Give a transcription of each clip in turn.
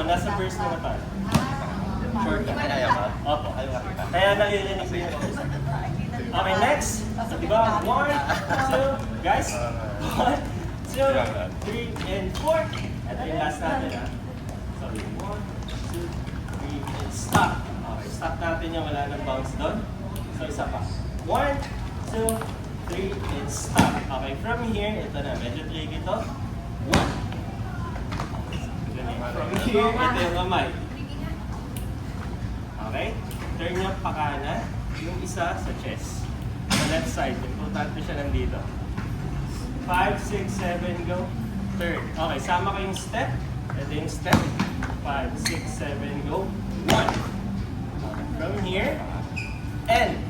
nasa burst na tayo. Shortcut. Kaya ba? Opo. Ayaw nga kita. Kaya naririnig ko yung isa. Okay, next. So, di ba? 1, 2, guys. 1, 2, 3, and 4. Ito yung last natin, ha? Sorry. 1, 2, 3, and stop. Okay, stop natin yung wala nang bounce doon. So, isa pa. 1, 2, 3, and stop. Okay, from here, ito na. Medyo tricky to. 1. From here, ito yung kamay. Okay? Turn nyo pa kanan. Yung isa sa chest. Sa left side. Importante siya nandito. 5, 6, 7, go. Turn. Okay, sama ko yung step. Ito yung step. 5, 6, 7, go. 1. From here. And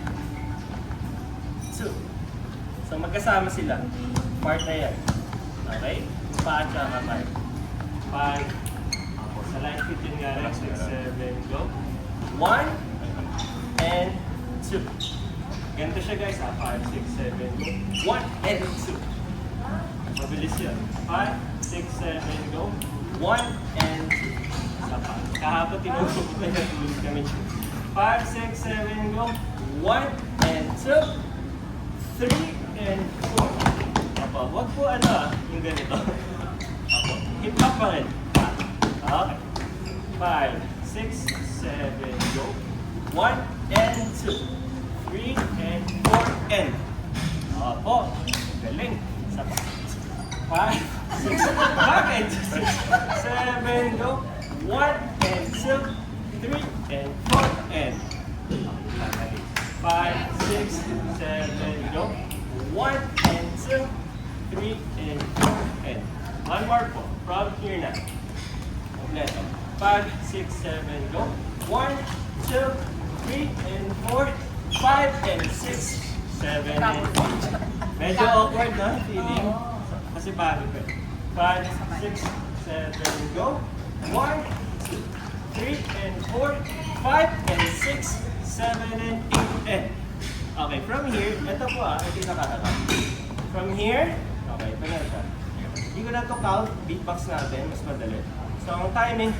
2. So magkasama sila. Part na yan. Okay? Paa at kamay. 5. Sa line fit yun nga rin. 6, 7, go. 1 and 2. Ganito siya guys. 5, 6, 7, go. 1 and 2. Mabilis yun. 5, 6, 7, go. 1 and 2. Sapa. Kahapon tinutulog na natulog kami. 5, 6, 7, go. 1 and 2. 3 and 4. Apo, wag po yung ganito. Apo, hip hop pa rin. Okay. 5, 6, 7, go. 1 and 2. 3 and 4 and. Opo. Galing. Isa pa. 5, 6, bakit? 7, go. 1 and 2. 3 and 4 and. 5, 6, 7, go. 1 and 2. 3 and 4 and. One more po. From here na. Kompleto. 5, 6, 7, go. 1, 2, 3, and 4, 5, and 6, 7, and 8. Medyo awkward na feeling. Kasi bago pa. 5, 6, 7, go. 1, 2, 3, and 4, 5, and 6, 7, and 8, and. Okay, from here, ito po ito yung nakaharap. From here, okay, ito na siya. Hindi ko na ito count, beatbox natin, mas madali. So, ang timing,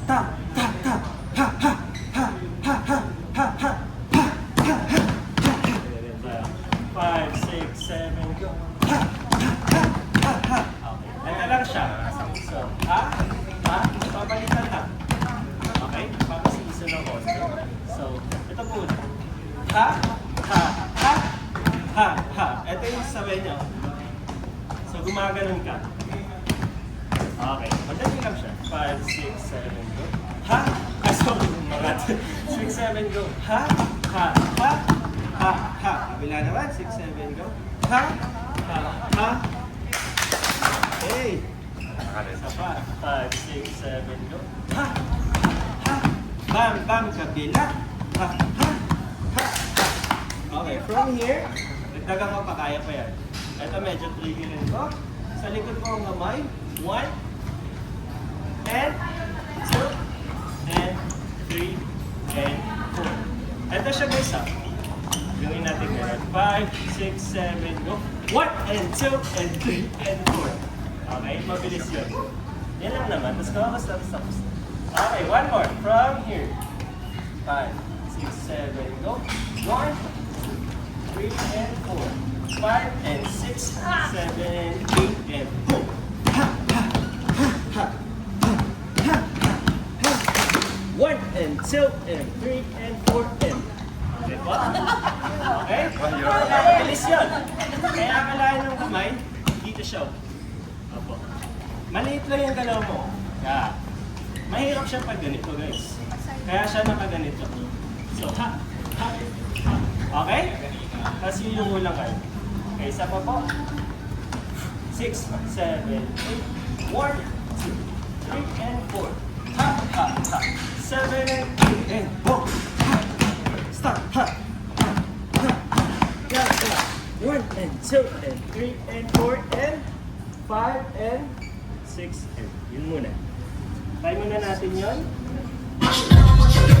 ta, ta, ta, ha, ha, ha, ha, ha, ha, ha, ha, ha, ha. 5, 6, 7, go. Ha, ha, ha, ha, ha. Okay, ito lang siya. So, ha, ha, papalitan ha. Okay, papasiso ng konti. So, ito po. Ha, ha, ha, ha, ha. Ito yung sabay niyo. So, gumaganon ka. Okay, madali lang siya. 5, 6, 7, go. Ha? Sorry, marat. 6, 7, go. Ha? Ha? Ha? Ha? Ha? Kabila naman. 6, 7, go. Ha? Ha? Ha? Okay. Isa pa. 5, 6, 7, go. Ha? Ha? Bam, bam, kabila. Ha? Ha? Ha? Okay, from here, nagdagan ko pa, kaya pa yan. Ito medyo tricky rin ko. Sa likod ko ang kamay. 1, and 2, and 3, and 4. Ito siya guys ha. Gawin natin ngayon. 5, 6, 7, go. 1, and 2, and 3, and 4. Okay, mabilis yun. Yan lang naman. Tapos. Okay, one more. From here. 5, 6, 7, go. 1, 2, 3, and 4. 5, and 6, 7, and 8, and boom. Ha, ha, ha, ha, ha, ha, ha. 1, and 2, and 3, and 4, and. Okay po? Okay? Bilis yun. Kaya kailangan ng kamay, dito siya. Opo. Maliit lang yung galaw mo. Yeah. Mahirap siya pag ganito guys. Kaya siya nakaganito. So, ha, ha, ha. Okay? Tapos yung lang kayo. Okay, isa pa po. 6, 7, 8, 1, 2, 3, and 4. Ha, ha, ha. 7, and 8, and boom. Ha, stop, ha, ha, ha, ha. Yeah, yeah. 1, and 2, and 3, and 4, and 5, and 6, and yun muna. Try muna natin yun.